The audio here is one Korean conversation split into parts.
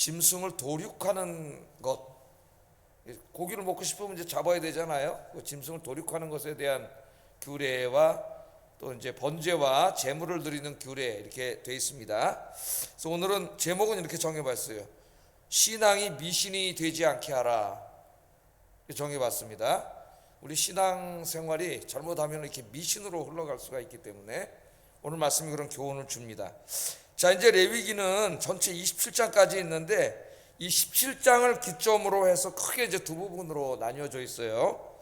짐승을 도륙하는 것, 고기를 먹고 싶으면 이제 잡아야 되잖아요. 그 짐승을 도륙하는 것에 대한 규례와 또 이제 번제와 제물을 드리는 규례 이렇게 되어 있습니다. 그래서 오늘은 제목은 이렇게 정해봤어요. 신앙이 미신이 되지 않게 하라. 이렇게 정해봤습니다. 우리 신앙 생활이 잘못하면 이렇게 미신으로 흘러갈 수가 있기 때문에 오늘 말씀이 그런 교훈을 줍니다. 자, 이제 레위기는 전체 27장까지 있는데 이 17장을 기점으로 해서 크게 이제 두 부분으로 나뉘어져 있어요.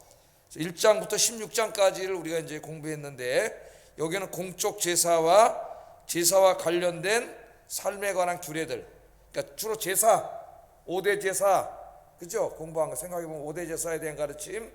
1장부터 16장까지를 우리가 이제 공부했는데 여기는 공적 제사와 관련된 삶에 관한 규례들. 그러니까 주로 제사, 5대 제사, 그죠? 공부한 거 생각해 보면 5대 제사에 대한 가르침.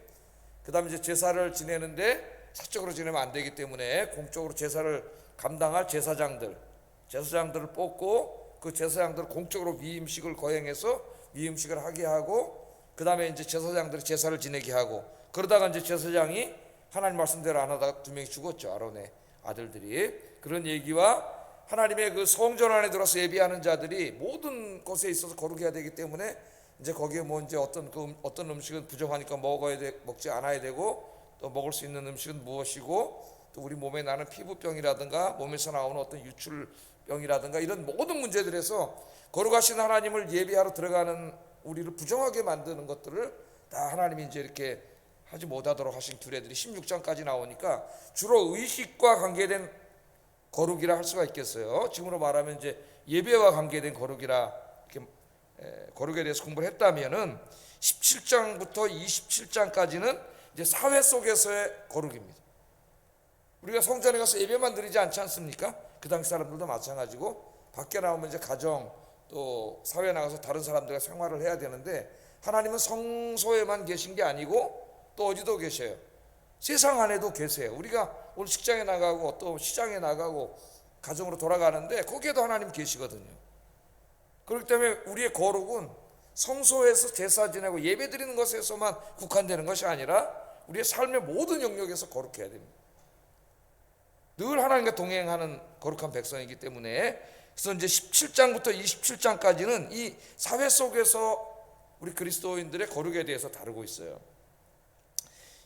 그다음에 이제 제사를 지내는데 사적으로 지내면 안 되기 때문에 공적으로 제사를 감당할 제사장들을 뽑고 그 제사장들을 공적으로 위임식을 거행해서 위임식을 하게 하고 그다음에 이제 제사장들이 제사를 지내게 하고 그러다가 이제 제사장이 하나님 말씀대로 안 하다가 2명이 죽었죠. 아론의 아들들이. 그런 얘기와 하나님의 그 성전 안에 들어서 예비하는 자들이 모든 것에 있어서 거룩해야 되기 때문에 이제 거기에 뭐 이제 어떤 음식은 부정하니까 먹지 않아야 되고 또 먹을 수 있는 음식은 무엇이고 또 우리 몸에 나는 피부병이라든가 몸에서 나오는 어떤 유출병이라든가 이런 모든 문제들에서 거룩하신 하나님을 예비하러 들어가는 우리를 부정하게 만드는 것들을 다 하나님이 이제 이렇게 하지 못하도록 하신 규례들이 16장까지 나오니까 주로 의식과 관계된 거룩이라 할 수가 있겠어요. 지금으로 말하면 이제 예배와 관계된 거룩이라 이렇게 거룩에 대해서 공부를 했다면은 17장부터 27장까지는 이제 사회 속에서의 거룩입니다. 우리가 성전에 가서 예배만 드리지 않지 않습니까? 그 당시 사람들도 마찬가지고 밖에 나오면 이제 가정 또 사회에 나가서 다른 사람들과 생활을 해야 되는데 하나님은 성소에만 계신 게 아니고 또 어디도 계셔요. 세상 안에도 계세요. 우리가 오늘 직장에 나가고 또 시장에 나가고 가정으로 돌아가는데 거기에도 하나님 계시거든요. 그렇기 때문에 우리의 거룩은 성소에서 제사 지내고 예배 드리는 것에서만 국한되는 것이 아니라 우리의 삶의 모든 영역에서 거룩해야 됩니다. 늘 하나님과 동행하는 거룩한 백성이기 때문에 그래서 이제 17장부터 27장까지는 이 사회 속에서 우리 그리스도인들의 거룩에 대해서 다루고 있어요.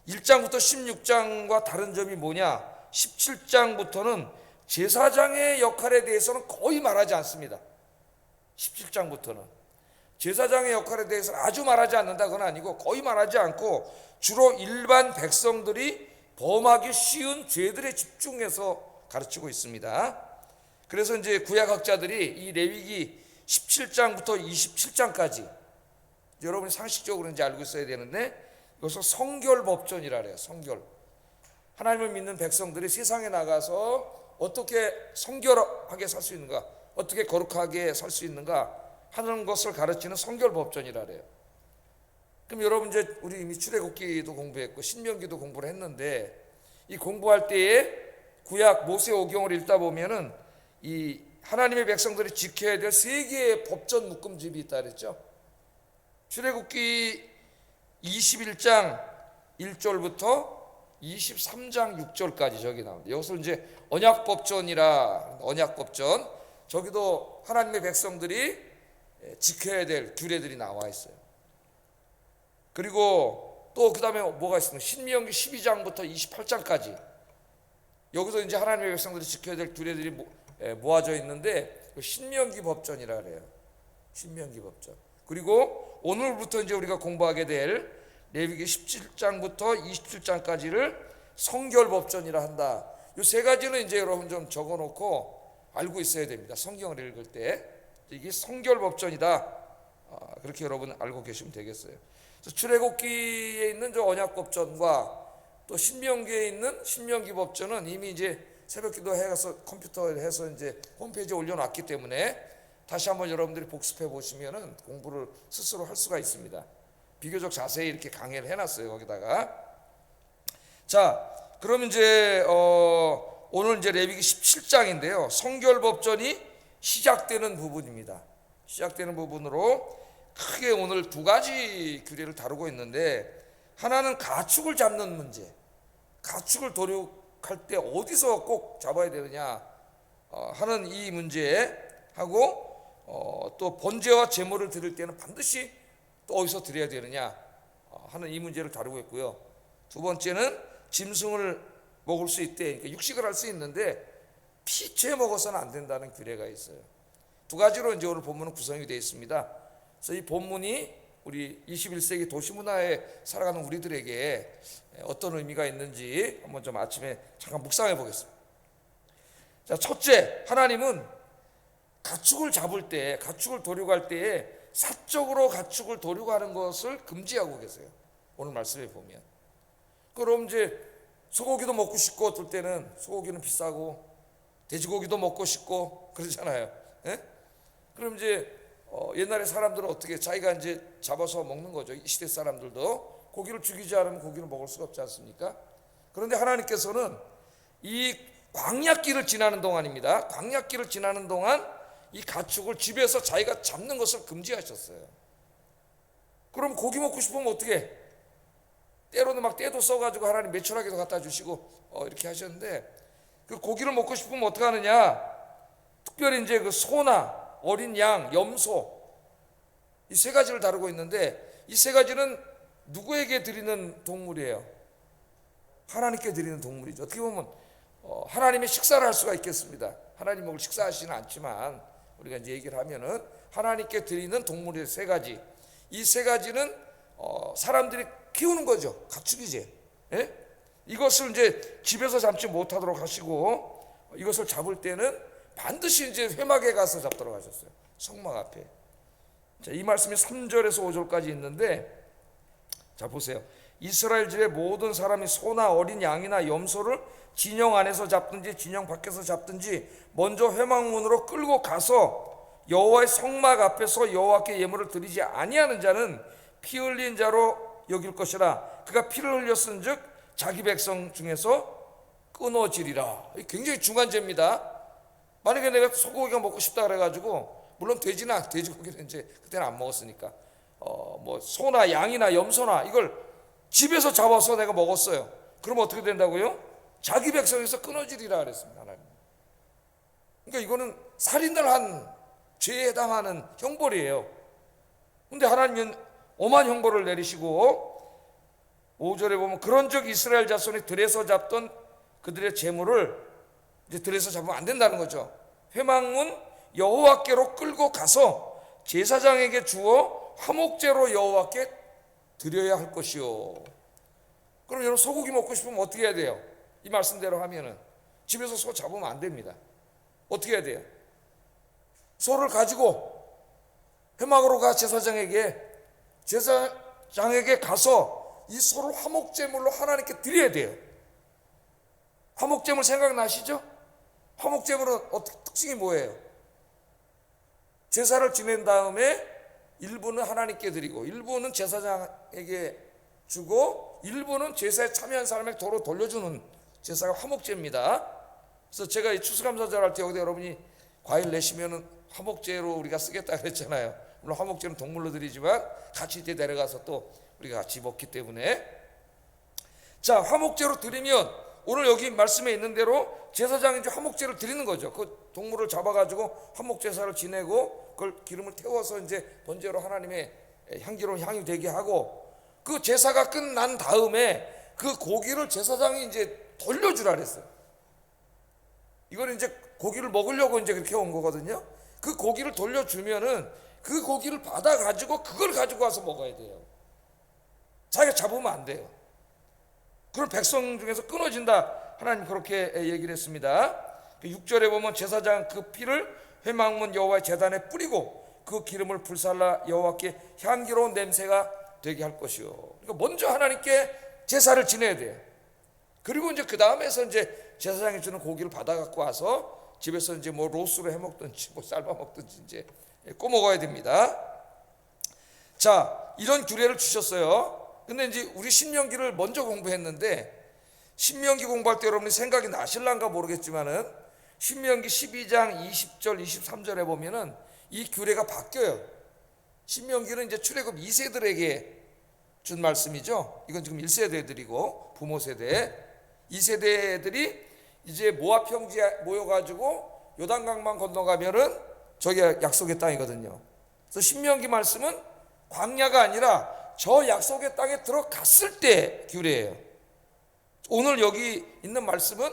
1장부터 16장과 다른 점이 뭐냐? 17장부터는 제사장의 역할에 대해서는 거의 말하지 않습니다. 17장부터는 제사장의 역할에 대해서는 아주 말하지 않는다 그건 아니고 거의 말하지 않고 주로 일반 백성들이 범하기 쉬운 죄들에 집중해서 가르치고 있습니다. 그래서 이제 구약학자들이 이 레위기 17장부터 27장까지 여러분이 상식적으로 이제 알고 있어야 되는데 이것을 성결법전이라 그래요. 성결. 하나님을 믿는 백성들이 세상에 나가서 어떻게 성결하게 살 수 있는가, 어떻게 거룩하게 살 수 있는가 하는 것을 가르치는 성결법전이라 그래요. 그럼 여러분 이제 우리 이미 출애굽기도 공부했고 신명기도 공부를 했는데 이 공부할 때에 구약 모세오경을 읽다 보면은 이 하나님의 백성들이 지켜야 될 세 개의 법전 묶음집이 있다 그랬죠. 출애굽기 21장 1절부터 23장 6절까지 저기 나옵니다. 여기서 이제 언약법전 저기도 하나님의 백성들이 지켜야 될 규례들이 나와 있어요. 그리고 또 그 다음에 뭐가 있습니까? 신명기 12장부터 28장까지 여기서 이제 하나님의 백성들이 지켜야 될 규례들이 모아져 있는데 신명기 법전이라 그래요. 신명기 법전. 그리고 오늘부터 이제 우리가 공부하게 될 레위기 17장부터 27장까지를 성결법전이라 한다. 이 세 가지는 이제 여러분 좀 적어놓고 알고 있어야 됩니다. 성경을 읽을 때 이게 성결법전이다. 그렇게 여러분 알고 계시면 되겠어요. 출애굽기에 있는 저 언약법전과 또 신명기에 있는 신명기 법전은 이미 이제 새벽기도 해서 컴퓨터에 해서 이제 홈페이지에 올려놨기 때문에 다시 한번 여러분들이 복습해 보시면은 공부를 스스로 할 수가 있습니다. 비교적 자세히 이렇게 강의를 해놨어요. 거기다가 자, 그럼 이제 오늘 이제 레위기 17장인데요. 성결법전이 시작되는 부분입니다. 시작되는 부분으로 크게 오늘 두 가지 규례를 다루고 있는데 하나는 가축을 잡는 문제. 가축을 도륙할 때 어디서 꼭 잡아야 되느냐 하는 이 문제 하고 또 번제와 제물을 드릴 때는 반드시 또 어디서 드려야 되느냐 하는 이 문제를 다루고 있고요. 두 번째는 짐승을 먹을 수 있대, 그러니까 육식을 할 수 있는데 피채 먹어서는 안 된다는 규례가 있어요. 두 가지로 이제 오늘 본문은 구성이 되어 있습니다. 그래서 이 본문이 우리 21세기 도시문화에 살아가는 우리들에게 어떤 의미가 있는지 한번 좀 아침에 잠깐 묵상해 보겠습니다. 자, 첫째, 하나님은 가축을 잡을 때, 가축을 도려고 할 때에 사적으로 가축을 도려고 하는 것을 금지하고 계세요. 오늘 말씀에 보면. 그럼 이제 소고기도 먹고 싶고 어떨 때는 소고기는 비싸고 돼지고기도 먹고 싶고 그러잖아요. 예? 그럼 이제 옛날에 사람들은 어떻게 자기가 이제 잡아서 먹는 거죠. 이 시대 사람들도 고기를 죽이지 않으면 고기를 먹을 수가 없지 않습니까? 그런데 하나님께서는 이 광야길을 지나는 동안입니다. 광야길을 지나는 동안 이 가축을 집에서 자기가 잡는 것을 금지하셨어요. 그럼 고기 먹고 싶으면 어떻게? 때로는 막 때도 써가지고 하나님 매출하게도 갖다 주시고 이렇게 하셨는데, 그 고기를 먹고 싶으면 어떻게 하느냐? 특별히 이제 그 소나 어린 양, 염소 이 세 가지를 다루고 있는데, 이 세 가지는 누구에게 드리는 동물이에요? 하나님께 드리는 동물이죠. 어떻게 보면 하나님의 식사를 할 수가 있겠습니다. 하나님 먹을 식사하시지는 않지만 우리가 이제 얘기를 하면은 하나님께 드리는 동물의 세 가지, 이 세 가지는 사람들이 키우는 거죠. 가축이지. 예? 이것을 이제 집에서 잡지 못하도록 하시고, 이것을 잡을 때는 반드시 이제 회막에 가서 잡도록 하셨어요. 성막 앞에. 자, 이 말씀이 3절에서 5절까지 있는데, 자 보세요. 이스라엘 집의 모든 사람이 소나 어린 양이나 염소를 진영 안에서 잡든지 진영 밖에서 잡든지 먼저 회막문으로 끌고 가서 여호와의 성막 앞에서 여호와께 예물을 드리지 아니하는 자는 피 흘린 자로 여길 것이라. 그가 피를 흘렸은즉 자기 백성 중에서 끊어지리라. 굉장히 중요한 죄입니다. 만약에 내가 소고기가 먹고 싶다 그래가지고, 물론 돼지고기는 이제 그때는 안 먹었으니까 뭐 소나 양이나 염소나 이걸 집에서 잡아서 내가 먹었어요. 그럼 어떻게 된다고요? 자기 백성에서 끊어지리라 그랬습니다. 하나님. 그러니까 이거는 살인을 한 죄에 해당하는 형벌이에요. 근데 하나님은 엄한 형벌을 내리시고, 5절에 보면 그런즉 이스라엘 자손이 들에서 잡던 그들의 재물을 이제 들에서 잡으면 안 된다는 거죠. 회막문 여호와께로 끌고 가서 제사장에게 주어 화목제로 여호와께 드려야 할 것이요. 그럼 여러분 소고기 먹고 싶으면 어떻게 해야 돼요? 이 말씀대로 하면은 집에서 소 잡으면 안 됩니다. 어떻게 해야 돼요? 소를 가지고 회막으로 가 제사장에게 가서 이 소를 화목제물로 하나님께 드려야 돼요. 화목제물 생각나시죠? 화목제물은 특징이 뭐예요? 제사를 지낸 다음에 일부는 하나님께 드리고 일부는 제사장에게 주고 일부는 제사에 참여한 사람에게 도로 돌려주는 제사가 화목제입니다. 그래서 제가 이 추수감사절 할 때 여기다 여러분이 과일 내시면은 화목제로 우리가 쓰겠다 그랬잖아요. 물론 화목제는 동물로 드리지만 같이 이제 내려가서 또 우리가 같이 먹기 때문에, 자 화목제로 드리면 오늘 여기 말씀에 있는 대로 제사장이 이제 화목제를 드리는 거죠. 그 동물을 잡아가지고 화목제사를 지내고 그걸 기름을 태워서 이제 번제로 하나님의 향기로운 향이 되게 하고, 그 제사가 끝난 다음에 그 고기를 제사장이 이제 돌려주라 그랬어요. 이걸 이제 고기를 먹으려고 이제 그렇게 온 거거든요. 그 고기를 돌려주면은 그 고기를 받아가지고 그걸 가지고 와서 먹어야 돼요. 자기가 잡으면 안 돼요. 그럼 백성 중에서 끊어진다. 하나님 그렇게 얘기를 했습니다. 6절에 보면 제사장 그 피를 회막문 여호와의 제단에 뿌리고 그 기름을 불살라 여호와께 향기로운 냄새가 되게 할 것이요. 그러니까 먼저 하나님께 제사를 지내야 돼요. 그리고 이제 그 다음에서 이제 제사장이 주는 고기를 받아 갖고 와서 집에서 이제 뭐 로스로 해 먹든지 뭐 삶아 먹든지 이제 꼬 먹어야 됩니다. 자, 이런 규례를 주셨어요. 근데 이제 우리 신명기를 먼저 공부했는데, 신명기 공부할 때 여러분이 생각이 나실란가 모르겠지만은 신명기 12장 20절 23절에 보면은 이 규례가 바뀌어요. 신명기는 이제 출애굽 2세들에게 준 말씀이죠. 이건 지금 1세대들이고 부모 세대, 2세대들이 이제 모압 평지에 모여가지고 요단강만 건너가면은 저기 약속의 땅이거든요. 그래서 신명기 말씀은 광야가 아니라 저 약속의 땅에 들어갔을 때 규례예요. 오늘 여기 있는 말씀은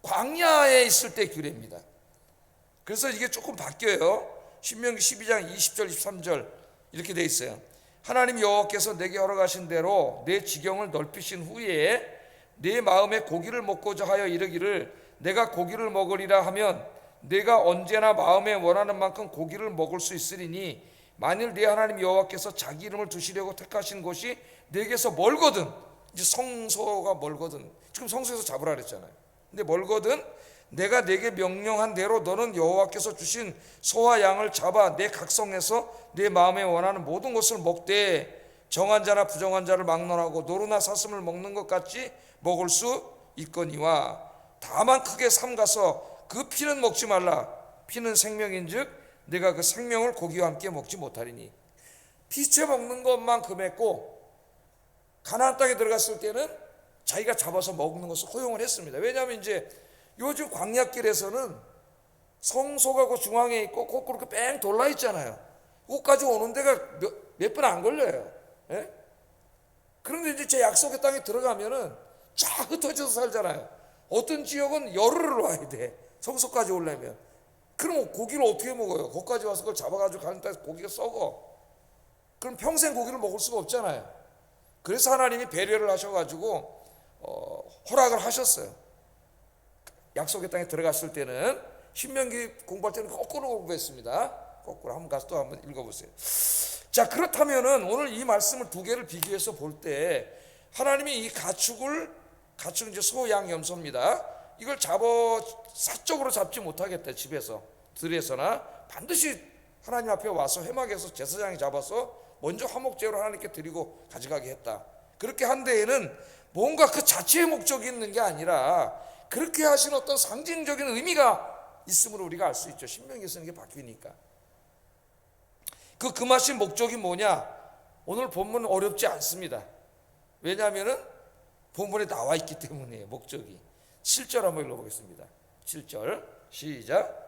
광야에 있을 때 규례입니다. 그래서 이게 조금 바뀌어요. 신명기 12장 20절 23절 이렇게 돼 있어요. 하나님 여호와께서 내게 허락하신 대로 내 지경을 넓히신 후에 내 마음에 고기를 먹고자 하여 이르기를 내가 고기를 먹으리라 하면 내가 언제나 마음에 원하는 만큼 고기를 먹을 수 있으리니 만일 내 하나님 여호와께서 자기 이름을 두시려고 택하신 곳이 내게서 멀거든, 이제 성소가 멀거든, 지금 성소에서 잡으라 그랬잖아요. 근데 멀거든 내가 내게 명령한 대로 너는 여호와께서 주신 소와 양을 잡아 내 각성에서 내 마음에 원하는 모든 것을 먹되 정한 자나 부정한 자를 막론하고 노루나 사슴을 먹는 것 같이 먹을 수 있거니와 다만 크게 삼가서 그 피는 먹지 말라. 피는 생명인즉 내가 그 생명을 고기와 함께 먹지 못하리니. 피채 먹는 것만 금했고 가나안 땅에 들어갔을 때는 자기가 잡아서 먹는 것을 허용을 했습니다. 왜냐하면 이제 요즘 광야길에서는 성소가 그 중앙에 있고 거꾸로 이렇게 뺑 돌라 있잖아요. 거기까지 오는 데가 몇 분 안 걸려요. 예? 그런데 이제 제 약속의 땅에 들어가면은 쫙 흩어져서 살잖아요. 어떤 지역은 열흘을 와야 돼. 성소까지 오려면. 그럼 고기를 어떻게 먹어요? 거기까지 와서 그걸 잡아가지고 가는 땅에서 고기가 썩어. 그럼 평생 고기를 먹을 수가 없잖아요. 그래서 하나님이 배려를 하셔가지고 허락을 하셨어요. 약속의 땅에 들어갔을 때는 신명기 공부할 때는 거꾸로 공부했습니다. 거꾸로 한번 가서 또 한번 읽어보세요. 자, 그렇다면은 오늘 이 말씀을 두 개를 비교해서 볼 때 하나님이 이 가축 이제 소, 양, 염소입니다. 이걸 사적으로 잡지 못하겠다. 집에서 들에서나 반드시 하나님 앞에 와서 회막에서 제사장이 잡아서 먼저 화목제로 하나님께 드리고 가져가게 했다. 그렇게 한 데에는 뭔가 그 자체의 목적이 있는 게 아니라 그렇게 하신 어떤 상징적인 의미가 있음으로 우리가 알 수 있죠. 신명기에 쓰는 게 바뀌니까. 그 금하신 목적이 뭐냐? 오늘 본문은 어렵지 않습니다. 왜냐하면은 본문에 나와 있기 때문이에요. 목적이. 7절 한번 읽어보겠습니다. 7절 시작.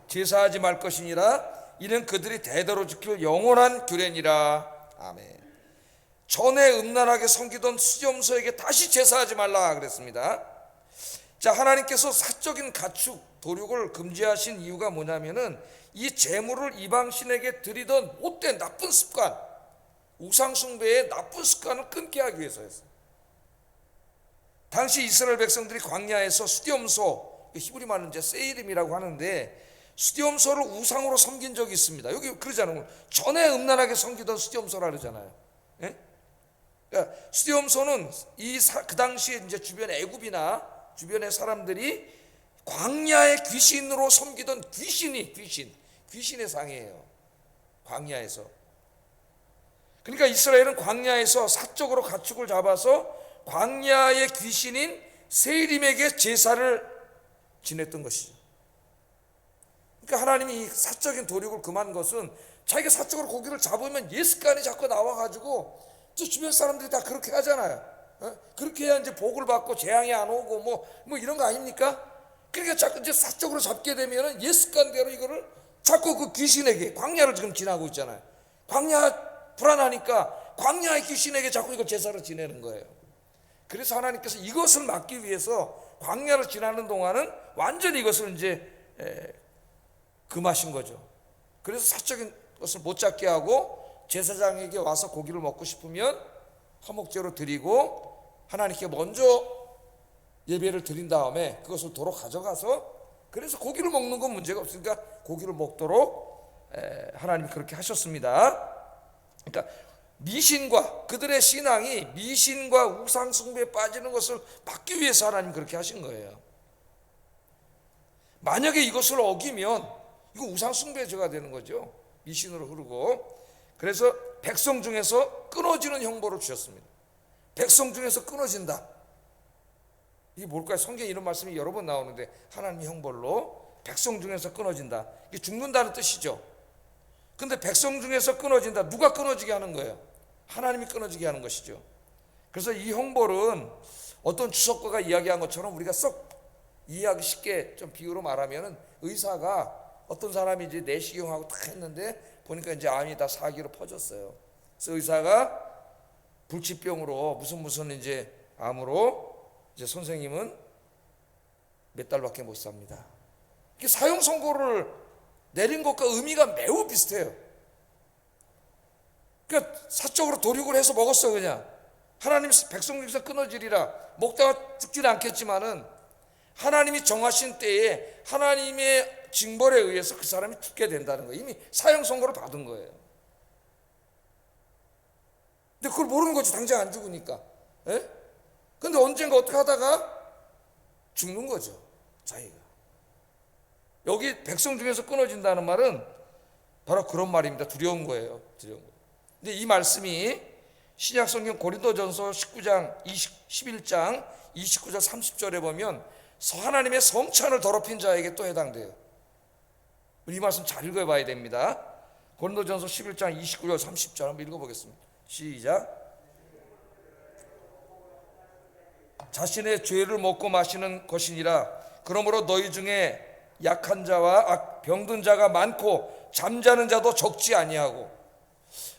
제사하지 말 것이니라 이는 그들이 대대로 지킬 영원한 규례니라. 아멘. 전에 음란하게 섬기던 수염소에게 다시 제사하지 말라 그랬습니다. 자, 하나님께서 사적인 가축 도륙을 금지하신 이유가 뭐냐면은 이 제물을 이방신에게 드리던 못된 나쁜 습관, 우상숭배의 나쁜 습관을 끊게 하기 위해서였어요. 당시 이스라엘 백성들이 광야에서 수염소, 히브리 말은 이제 세이림이라고 하는데 수염소를 우상으로 섬긴 적이 있습니다. 여기 그러잖아요. 전에 음란하게 섬기던 수염소라 그러잖아요. 예? 그러니까 수염소는 그 당시에 이제 주변 애굽이나 주변의 사람들이 광야의 귀신으로 섬기던 귀신의 상이에요. 광야에서. 그러니까 이스라엘은 광야에서 사적으로 가축을 잡아서 광야의 귀신인 세이림에게 제사를 지냈던 것이죠. 그러니까 하나님이 이 사적인 도륙을 금한 것은 자기가 사적으로 고기를 잡으면 예습관이 자꾸 나와가지고 주변 사람들이 다 그렇게 하잖아요. 그렇게 해야 이제 복을 받고 재앙이 안 오고 뭐 이런 거 아닙니까? 그러니까 자꾸 이제 사적으로 잡게 되면은 예습관대로 이거를 자꾸 그 귀신에게, 광야를 지금 지나고 있잖아요. 광야 불안하니까 광야의 귀신에게 자꾸 이거 제사를 지내는 거예요. 그래서 하나님께서 이것을 막기 위해서 광야를 지나는 동안은 완전히 이것을 이제 금하신 거죠. 그래서 사적인 것을 못 잡게 하고 제사장에게 와서 고기를 먹고 싶으면 화목제로 드리고 하나님께 먼저 예배를 드린 다음에 그것을 도로 가져가서, 그래서 고기를 먹는 건 문제가 없으니까 고기를 먹도록 하나님이 그렇게 하셨습니다. 그러니까 미신과 그들의 신앙이 미신과 우상 숭배에 빠지는 것을 막기 위해서 하나님 그렇게 하신 거예요. 만약에 이것을 어기면 이거 우상 숭배의 죄가 되는 거죠. 미신으로 흐르고. 그래서 백성 중에서 끊어지는 형벌을 주셨습니다. 백성 중에서 끊어진다. 이게 뭘까요? 성경에 이런 말씀이 여러 번 나오는데 하나님의 형벌로 백성 중에서 끊어진다. 이게 죽는다는 뜻이죠. 근데 백성 중에서 끊어진다. 누가 끊어지게 하는 거예요? 하나님이 끊어지게 하는 것이죠. 그래서 이 형벌은 어떤 주석가가 이야기한 것처럼 우리가 썩 이해하기 쉽게 좀 비유로 말하면은 의사가 어떤 사람이 이제 내시경하고 딱 했는데 보니까 이제 암이 다 사기로 퍼졌어요. 그래서 의사가 불치병으로 무슨 이제 암으로 이제 선생님은 몇 달밖에 못 삽니다. 이게 사형 선고를 내린 것과 의미가 매우 비슷해요. 그러니까 사적으로 도륙을 해서 먹었어. 그냥 하나님 백성 중에서 끊어지리라 먹다가 죽지는 않겠지만은 하나님이 정하신 때에 하나님의 징벌에 의해서 그 사람이 죽게 된다는 거예요. 이미 사형 선고를 받은 거예요. 근데 그걸 모르는 거지. 당장 안 죽으니까. 예? 근데 언젠가 어떻게 하다가 죽는 거죠. 자기가. 여기 백성 중에서 끊어진다는 말은 바로 그런 말입니다. 두려운 거예요. 두려운 거예요. 근데 이 말씀이 신약성경 고린도전서 19장 11장 29절 30절에 보면 하나님의 성찬을 더럽힌 자에게 또 해당돼요. 이 말씀 잘 읽어봐야 됩니다. 고린도전서 11장 29절 30절 한번 읽어보겠습니다. 시작. 자신의 죄를 먹고 마시는 것이니라. 그러므로 너희 중에 약한 자와 병든 자가 많고 잠자는 자도 적지 아니하고.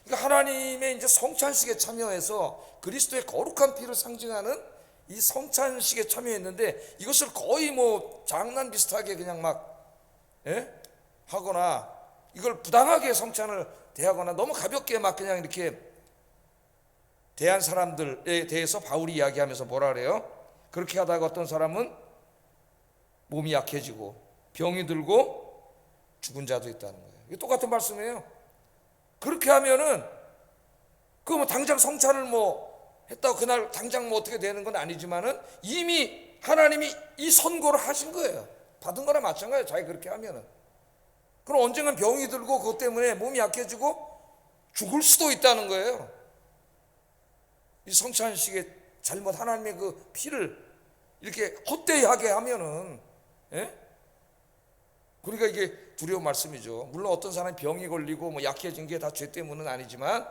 그러니까 하나님의 이제 성찬식에 참여해서 그리스도의 거룩한 피를 상징하는 이 성찬식에 참여했는데 이것을 거의 뭐 장난 비슷하게 그냥 막 하거나 이걸 부당하게 성찬을 대하거나 너무 가볍게 막 그냥 이렇게 대한 사람들에 대해서 바울이 이야기하면서 뭐라 그래요? 그렇게 하다가 어떤 사람은 몸이 약해지고 병이 들고 죽은 자도 있다는 거예요. 이게 똑같은 말씀이에요. 그렇게 하면은 그 뭐 당장 성찬을 뭐 했다고 그날 당장 뭐 어떻게 되는 건 아니지만은 이미 하나님이 이 선고를 하신 거예요. 받은 거나 마찬가지예요. 자기 그렇게 하면은. 그럼 언젠간 병이 들고 그것 때문에 몸이 약해지고 죽을 수도 있다는 거예요. 이 성찬식에 잘못 하나님의 그 피를 이렇게 헛되이 하게 하면은 그러니까 이게 두려운 말씀이죠. 물론 어떤 사람이 병이 걸리고 뭐 약해진 게 다 죄 때문은 아니지만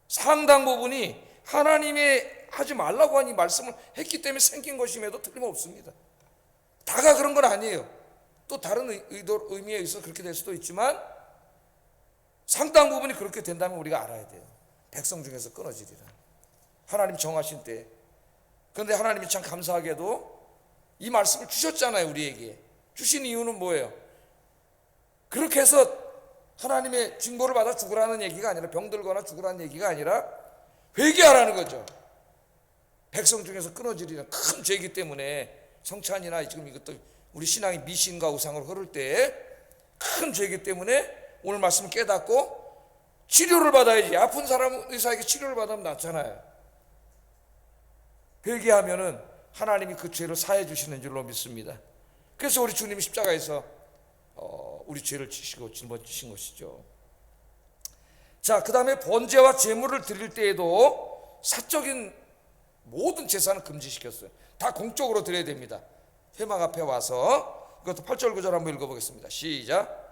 상당 부분이 하나님의 하지 말라고 한 이 말씀을 했기 때문에 생긴 것임에도 틀림없습니다. 다가 그런 건 아니에요. 또 다른 의미에 있어서 그렇게 될 수도 있지만 상당 부분이 그렇게 된다면 우리가 알아야 돼요. 백성 중에서 끊어지리라. 하나님 정하신 때. 그런데 하나님이 참 감사하게도 이 말씀을 주셨잖아요. 우리에게. 주신 이유는 뭐예요? 그렇게 해서 하나님의 징벌을 받아 죽으라는 얘기가 아니라 병들거나 죽으라는 얘기가 아니라 회개하라는 거죠. 백성 중에서 끊어지리는 큰 죄이기 때문에 성찬이나 지금 이것도 우리 신앙이 미신과 우상으로 흐를 때 큰 죄이기 때문에 오늘 말씀을 깨닫고 치료를 받아야지. 아픈 사람 의사에게 치료를 받으면 낫잖아요. 회개하면은 하나님이 그 죄를 사해 주시는 줄로 믿습니다. 그래서 우리 주님이 십자가에서 우리 죄를 지시고 짊어지신 것이죠. 자, 그 다음에 번제와 제물을 드릴 때에도 사적인 모든 제사는 금지시켰어요. 다 공적으로 드려야 됩니다. 회막 앞에 와서 이것도 8절 9절 한번 읽어보겠습니다. 시작.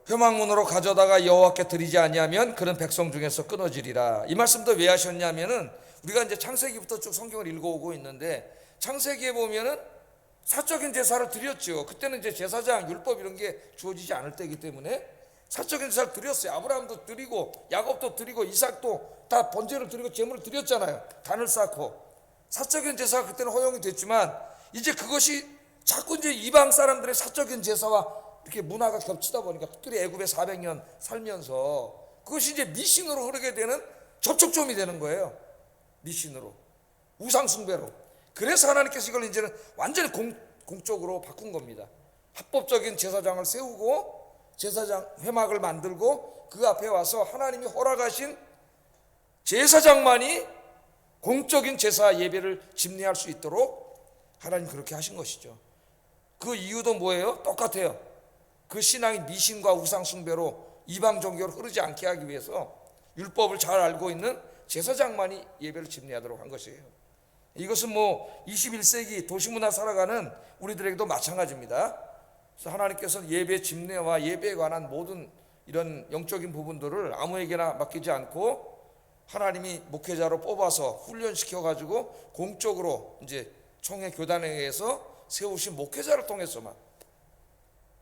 회막문으로 가져다가 여호와께 드리지 아니하면 그런 백성 중에서 끊어지리라. 이 말씀도 왜 하셨냐면은 우리가 이제 창세기부터 쭉 성경을 읽어오고 있는데 창세기에 보면은 사적인 제사를 드렸죠. 그때는 이제 제사장 율법 이런 게 주어지지 않을 때이기 때문에 사적인 제사를 드렸어요. 아브라함도 드리고 야곱도 드리고 이삭도 다 번제를 드리고 제물을 드렸잖아요. 단을 쌓고 사적인 제사가 그때는 허용이 됐지만 이제 그것이 자꾸 이제 이방 사람들의 사적인 제사와 이렇게 문화가 겹치다 보니까 특별히 애굽에 400년 살면서 그것이 이제 미신으로 흐르게 되는 접촉점이 되는 거예요. 미신으로, 우상 숭배로. 그래서 하나님께서 이걸 이제는 완전히 공적으로 바꾼 겁니다. 합법적인 제사장을 세우고 제사장 회막을 만들고 그 앞에 와서 하나님이 허락하신 제사장만이 공적인 제사 예배를 집례할 수 있도록 하나님 그렇게 하신 것이죠. 그 이유도 뭐예요? 똑같아요. 그 신앙이 미신과 우상 숭배로 이방 종교로 흐르지 않게 하기 위해서 율법을 잘 알고 있는 제사장만이 예배를 집례하도록 한 것이에요. 이것은 뭐 21세기 도시문화 살아가는 우리들에게도 마찬가지입니다. 그래서 하나님께서는 예배 집례와 예배에 관한 모든 이런 영적인 부분들을 아무에게나 맡기지 않고 하나님이 목회자로 뽑아서 훈련시켜 가지고 공적으로 이제 총회 교단회에서 세우신 목회자를 통해서만.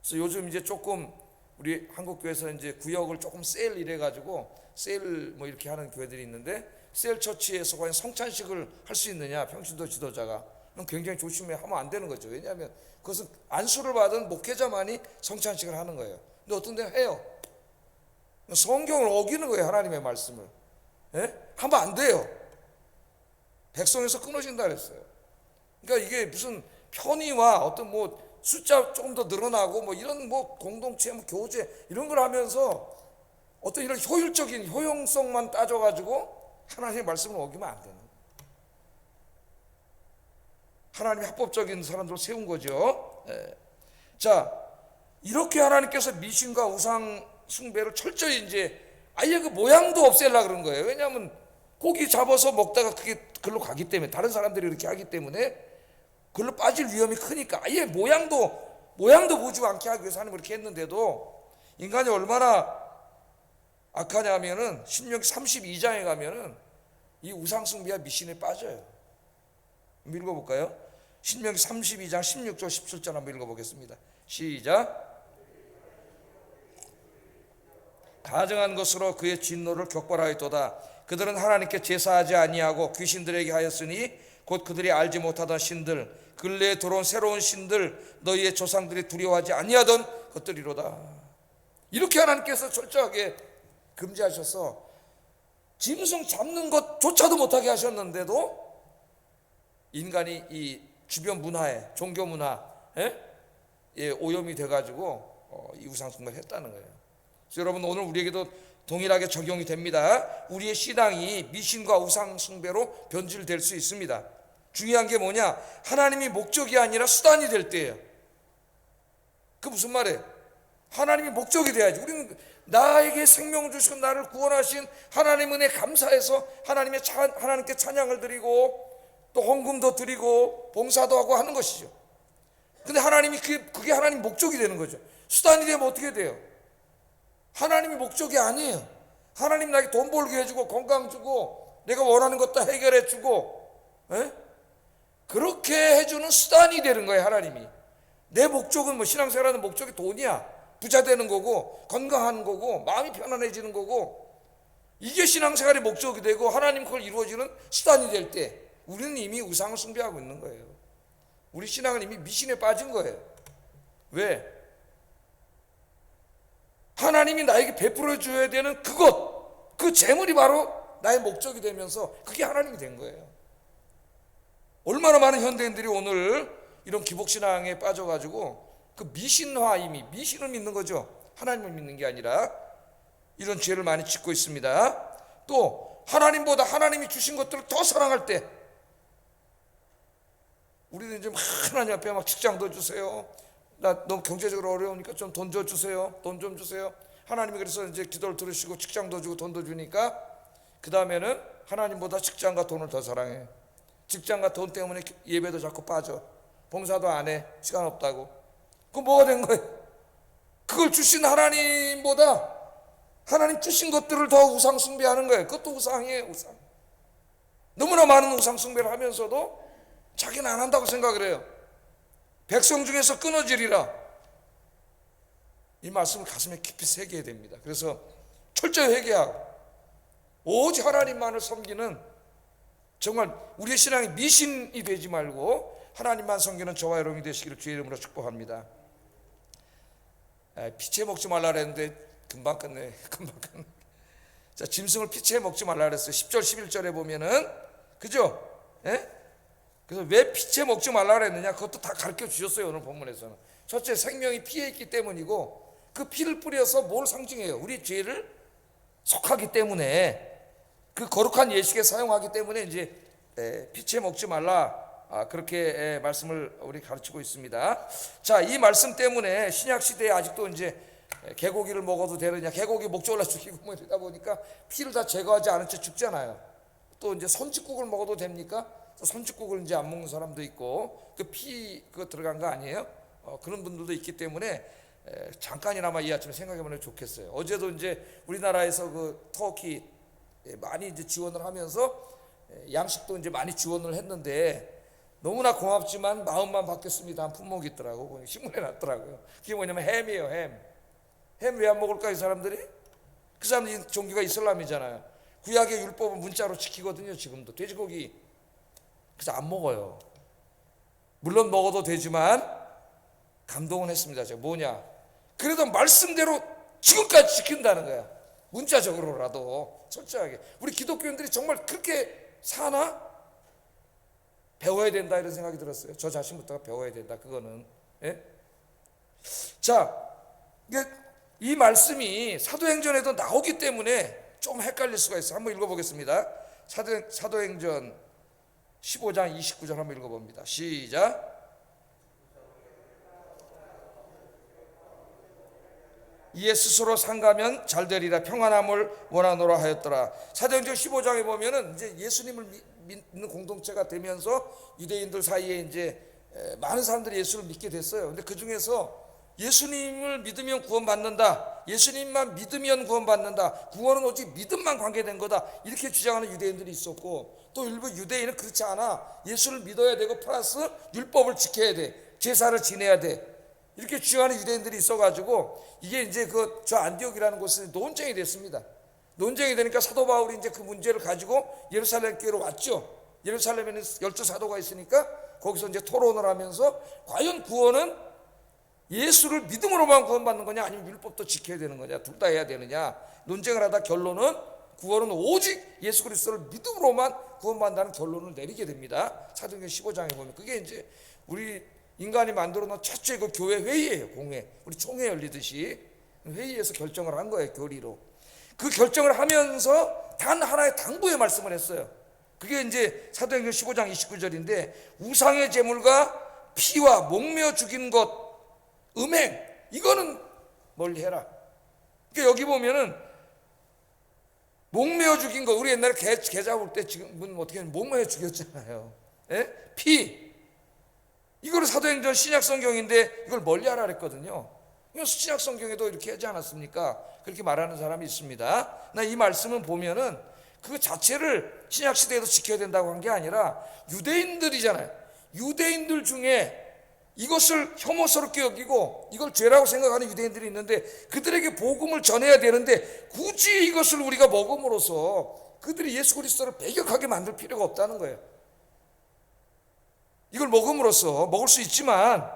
그래서 요즘 이제 조금 우리 한국교회에서 이제 구역을 조금 셀 이래 가지고 셀 뭐 이렇게 하는 교회들이 있는데, 셀 처치에서 과연 성찬식을 할 수 있느냐, 평신도 지도자가, 그럼 굉장히 조심해 하면 안 되는 거죠. 왜냐하면 그것은 안수를 받은 목회자만이 성찬식을 하는 거예요. 근데 어떤 데는 해요. 성경을 어기는 거예요. 하나님의 말씀을. 예? 하면 안 돼요. 백성에서 끊어진다 그랬어요. 그러니까 이게 무슨 편의와 어떤 뭐 숫자 조금 더 늘어나고 뭐 이런 뭐 공동체 뭐 교제 이런 걸 하면서 어떤 이런 효율적인 효용성만 따져가지고 하나님의 말씀을 어기면 안 되는 거예요. 하나님이 합법적인 사람들을 세운 거죠. 예. 자, 이렇게 하나님께서 미신과 우상 숭배를 철저히 이제 아예 그 모양도 없애려고 그런 거예요. 왜냐하면 고기 잡아서 먹다가 그게 글로 가기 때문에, 다른 사람들이 이렇게 하기 때문에 글로 빠질 위험이 크니까 아예 모양도 보지 않게 하기 위해서 하나님 그렇게 했는데도, 인간이 얼마나 악하냐면은 신명기 32장에 가면은 이 우상 숭배와 미신에 빠져요. 한번 읽어볼까요? 신명기 32장 16절 17절 한번 읽어보겠습니다. 시작. 가증한 것으로 그의 진노를 격발하였도다. 그들은 하나님께 제사하지 아니하고 귀신들에게 하였으니 곧 그들이 알지 못하던 신들, 근래에 들어온 새로운 신들, 너희의 조상들이 두려워하지 아니하던 것들이로다. 이렇게 하나님께서 철저하게 금지하셔서 짐승 잡는 것조차도 못하게 하셨는데도 인간이 이 주변 문화에, 종교 문화에 오염이 돼가지고 이 우상 숭배를 했다는 거예요. 그래서 여러분, 오늘 우리에게도 동일하게 적용이 됩니다. 우리의 신앙이 미신과 우상 숭배로 변질될 수 있습니다. 중요한 게 뭐냐? 하나님이 목적이 아니라 수단이 될 때예요. 그 무슨 말이에요? 하나님이 목적이 돼야지. 우리는 나에게 생명을 주시고 나를 구원하신 하나님 은혜 감사해서 하나님께 찬양을 드리고 또 헌금도 드리고 봉사도 하고 하는 것이죠. 근데 하나님이 그게 하나님 목적이 되는 거죠. 수단이 되면 어떻게 돼요? 하나님이 목적이 아니에요. 하나님 나에게 돈 벌게 해주고 건강 주고 내가 원하는 것 다 해결해 주고, 그렇게 해주는 수단이 되는 거예요. 하나님이. 내 목적은 뭐 신앙생활하는 목적이 돈이야. 부자 되는 거고 건강한 거고 마음이 편안해지는 거고, 이게 신앙생활의 목적이 되고 하나님 그걸 이루어지는 수단이 될 때 우리는 이미 우상을 숭배하고 있는 거예요. 우리 신앙은 이미 미신에 빠진 거예요. 왜? 하나님이 나에게 베풀어 줘야 되는 그 재물이 바로 나의 목적이 되면서 그게 하나님이 된 거예요. 얼마나 많은 현대인들이 오늘 이런 기복신앙에 빠져가지고 그 미신을 믿는 거죠. 하나님을 믿는 게 아니라 이런 죄를 많이 짓고 있습니다. 또 하나님보다 하나님이 주신 것들을 더 사랑할 때, 우리는 이제 하나님 앞에 막 직장도 주세요, 나 너무 경제적으로 어려우니까 좀 돈 좀 주세요, 돈 좀 주세요. 하나님이 그래서 이제 기도를 들으시고 직장도 주고 돈도 주니까 그 다음에는 하나님보다 직장과 돈을 더 사랑해. 직장과 돈 때문에 예배도 자꾸 빠져, 봉사도 안 해, 시간 없다고. 그럼 뭐가 된 거예요? 그걸 주신 하나님보다 하나님 주신 것들을 더 우상 숭배하는 거예요. 그것도 우상이에요. 우상. 너무나 많은 우상 숭배를 하면서도 자기는 안 한다고 생각을 해요. 백성 중에서 끊어지리라. 이 말씀을 가슴에 깊이 새겨야 됩니다. 그래서 철저히 회개하고 오직 하나님만을 섬기는, 정말 우리의 신앙이 미신이 되지 말고 하나님만 섬기는 저와 여러분이 되시기를 주의 이름으로 축복합니다. 피채 먹지 말라 그랬는데 금방 끝내. 자, 짐승을 피채 먹지 말라 그랬어요. 10절 11절에 보면은, 그죠? 그래서 왜 피채 먹지 말라 그랬느냐, 그것도 다 가르쳐 주셨어요. 오늘 본문에서는. 첫째, 생명이 피에 있기 때문이고, 그 피를 뿌려서 뭘 상징해요? 우리 죄를 속하기 때문에, 그 거룩한 예식에 사용하기 때문에 이제 피채 먹지 말라, 그렇게 말씀을 우리 가르치고 있습니다. 자, 이 말씀 때문에 신약 시대에 아직도 이제 개고기를 먹어도 되느냐, 개고기 목졸라 죽이고 뭐 이러다 보니까 피를 다 제거하지 않은 채 죽잖아요. 또 이제 손짓국을 먹어도 됩니까? 손짓국을 이제 안 먹는 사람도 있고, 그 피 그거 들어간 거 아니에요? 그런 분들도 있기 때문에 잠깐이나마 이 아침에 생각해보면 좋겠어요. 어제도 이제 우리나라에서 그 터키 많이 이제 지원을 하면서 양식도 이제 많이 지원을 했는데 너무나 고맙지만 마음만 바뀌었습니다 한 품목이 있더라고. 신문에 났더라고요. 그게 뭐냐면 햄이에요. 햄 왜 안 먹을까 이 사람들이? 그 사람들이 종교가 이슬람이잖아요. 구약의 율법은 문자로 지키거든요. 지금도 돼지고기. 그래서 안 먹어요. 물론 먹어도 되지만 감동은 했습니다. 제가 뭐냐, 그래도 말씀대로 지금까지 지킨다는 거야. 문자적으로라도 철저하게. 우리 기독교인들이 정말 그렇게 사나? 배워야 된다 이런 생각이 들었어요. 저 자신부터가 배워야 된다. 그거는 자, 이 말씀이 사도행전에도 나오기 때문에 좀 헷갈릴 수가 있어요. 한번 읽어보겠습니다. 사도행전 15장 29절 한번 읽어봅니다. 시작. 이에 스스로 상가면 잘되리라 평안함을 원하노라 하였더라. 사도행전 15장에 보면은 이제 예수님을 믿는 공동체가 되면서 유대인들 사이에 이제 많은 사람들이 예수를 믿게 됐어요. 근데 그 중에서 예수님을 믿으면 구원받는다, 예수님만 믿으면 구원받는다, 구원은 오직 믿음만 관계된 거다, 이렇게 주장하는 유대인들이 있었고, 또 일부 유대인은 그렇지 않아, 예수를 믿어야 되고 플러스 율법을 지켜야 돼, 제사를 지내야 돼, 이렇게 주장하는 유대인들이 있어가지고 이게 이제 저 안디옥이라는 곳에 논쟁이 됐습니다. 논쟁이 되니까 사도 바울이 이제 그 문제를 가지고 예루살렘 교회로 왔죠. 예루살렘에는 12사도가 있으니까 거기서 이제 토론을 하면서 과연 구원은 예수를 믿음으로만 구원받는 거냐, 아니면 율법도 지켜야 되는 거냐, 둘 다 해야 되느냐 논쟁을 하다 결론은 구원은 오직 예수 그리스도를 믿음으로만 구원받는다는 결론을 내리게 됩니다. 사도행전 15장에 보면 그게 이제 우리 인간이 만들어 놓은 최초의 그 교회 회의예요. 공회, 우리 총회 열리듯이 회의에서 결정을 한 거예요. 교리로. 그 결정을 하면서 단 하나의 당부의 말씀을 했어요. 그게 이제 사도행전 15장 29절인데 우상의 제물과 피와 목매어 죽인 것, 음행, 이거는 멀리 해라. 그러니까 여기 보면은 목매어 죽인 것, 우리 옛날에 개 잡을 때 지금은 어떻게 목매어 죽였잖아요. 피, 이거를 사도행전 신약성경인데 이걸 멀리하라 그랬거든요. 신약성경에도 이렇게 하지 않았습니까? 그렇게 말하는 사람이 있습니다. 나 이 말씀은 보면은 그 자체를 신약시대에도 지켜야 된다고 한 게 아니라 유대인들이잖아요. 유대인들 중에 이것을 혐오스럽게 여기고 이걸 죄라고 생각하는 유대인들이 있는데 그들에게 복음을 전해야 되는데 굳이 이것을 우리가 먹음으로써 그들이 예수 그리스도를 배격하게 만들 필요가 없다는 거예요. 이걸 먹음으로써 먹을 수 있지만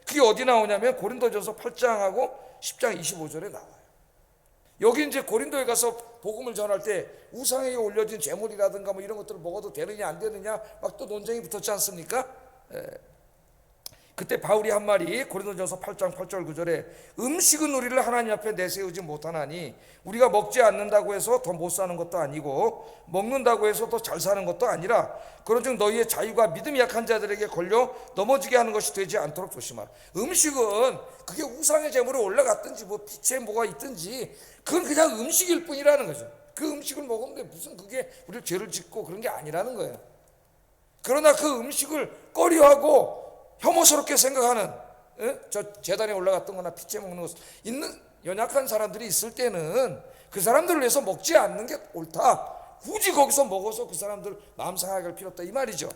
그게 어디 나오냐면 고린도전서 8장하고 10장 25절에 나와요. 여기 이제 고린도에 가서 복음을 전할 때 우상에게 올려진 제물이라든가 뭐 이런 것들을 먹어도 되느냐 안 되느냐 막 또 논쟁이 붙었지 않습니까? 그때 바울이 한 말이 고린도전서 8장 8절 9절에 음식은 우리를 하나님 앞에 내세우지 못하나니 우리가 먹지 않는다고 해서 더 못 사는 것도 아니고 먹는다고 해서 더 잘 사는 것도 아니라 그런즉 너희의 자유가 믿음이 약한 자들에게 걸려 넘어지게 하는 것이 되지 않도록 조심하라. 음식은 그게 우상의 제물에 올라갔든지 뭐 피체에 뭐가 있든지 그건 그냥 음식일 뿐이라는 거죠. 그 음식을 먹으면 무슨 그게 우리를 죄를 짓고 그런 게 아니라는 거예요. 그러나 그 음식을 꺼려하고 혐오스럽게 생각하는 저 제단에 올라갔던 거나 피채 먹는 것 있는 연약한 사람들이 있을 때는 그 사람들을 위해서 먹지 않는 게 옳다. 굳이 거기서 먹어서 그 사람들 마음 상하게 할 필요 없다 이 말이죠.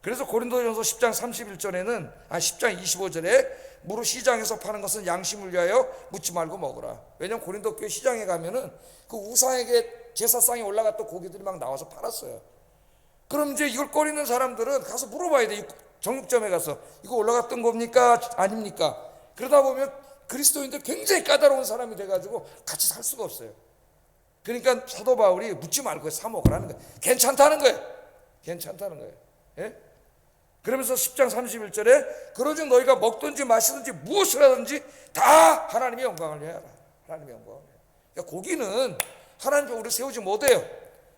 그래서 고린도전서 10장 31절에는 10장 25절에 무릇 시장에서 파는 것은 양심을 위하여 묻지 말고 먹으라. 왜냐하면 고린도 교회 시장에 가면은 그 우상에게 제사상에 올라갔던 고기들이 막 나와서 팔았어요. 그럼 이제 이걸 꺼리는 사람들은 가서 물어봐야 돼. 정육점에 가서 이거 올라갔던 겁니까? 아닙니까? 그러다 보면 그리스도인들 굉장히 까다로운 사람이 돼가지고 같이 살 수가 없어요. 그러니까 사도 바울이 묻지 말고 사 먹으라는 거예요. 괜찮다는 거예요. 괜찮다는 거예요. 그러면서 10장 31절에 그러즉 너희가 먹든지 마시든지 무엇을 하든지 다 하나님의 영광을 위하라. 하나님의 영광을 위하라. 그러니까 고기는 하나님 벽으로 세우지 못해요.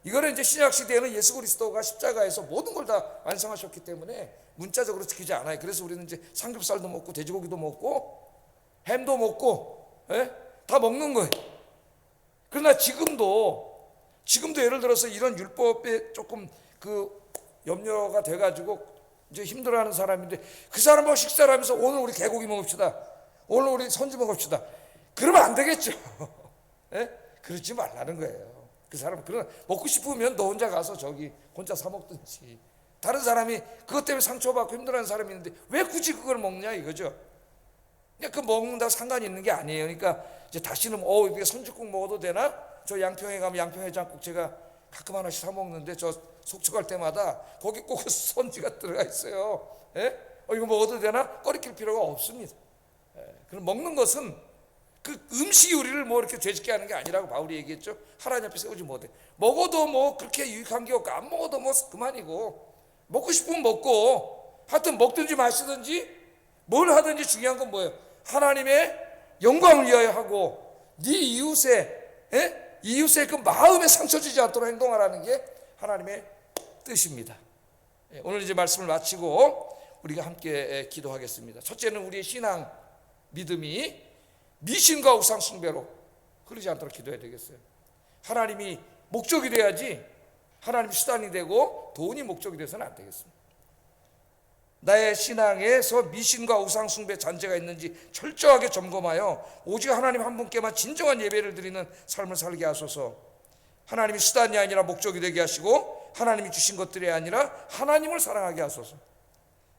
이거는 이제 신약 시대에는 예수 그리스도가 십자가에서 모든 걸 다 완성하셨기 때문에 문자적으로 지키지 않아요. 그래서 우리는 이제 삼겹살도 먹고 돼지고기도 먹고 햄도 먹고 다 먹는 거예요. 그러나 지금도 예를 들어서 이런 율법에 조금 그 염려가 돼가지고 이제 힘들어하는 사람인데 그 사람하고 식사를 하면서 오늘 우리 개고기 먹읍시다. 오늘 우리 선지 먹읍시다. 그러면 안 되겠죠. 예? 그러지 말라는 거예요. 그 사람 그러나 먹고 싶으면 너 혼자 가서 저기 혼자 사 먹든지, 다른 사람이 그것 때문에 상처받고 힘들어하는 사람이 있는데 왜 굳이 그걸 먹냐 이거죠. 그러니까 그 먹는다고 상관이 있는 게 아니에요. 그러니까 이제 다시는 이게 선지국 먹어도 되나? 저 양평에 가면 양평해장국 제가 가끔 하나씩 사 먹는데 저 속초 갈 때마다 거기 꼭 선지가 들어가 있어요. 예? 이거 먹어도 되나? 꺼리킬 필요가 없습니다. 예. 그럼 먹는 것은 그 음식 요리를 뭐 이렇게 죄짓게 하는 게 아니라고 바울이 얘기했죠. 하나님 앞에 세우지 못해. 먹어도 뭐 그렇게 유익한 게 없고 안 먹어도 뭐 그만이고, 먹고 싶으면 먹고 하여튼 먹든지 마시든지 뭘 하든지 중요한 건 뭐예요? 하나님의 영광을 위하여 하고 네 이웃의 그 마음에 상처 주지 않도록 행동하라는 게 하나님의 뜻입니다. 오늘 이제 말씀을 마치고 우리가 함께 기도하겠습니다. 첫째는 우리의 신앙 믿음이 미신과 우상 숭배로 흐르지 않도록 기도해야 되겠어요. 하나님이 목적이 돼야지 하나님이 수단이 되고 돈이 목적이 돼서는 안 되겠습니다. 나의 신앙에서 미신과 우상 숭배 잔재가 있는지 철저하게 점검하여 오직 하나님 한 분께만 진정한 예배를 드리는 삶을 살게 하소서. 하나님이 수단이 아니라 목적이 되게 하시고 하나님이 주신 것들이 아니라 하나님을 사랑하게 하소서.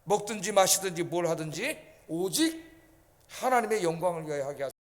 먹든지 마시든지 뭘 하든지 오직 하나님의 영광을 위하여 하게 하소서.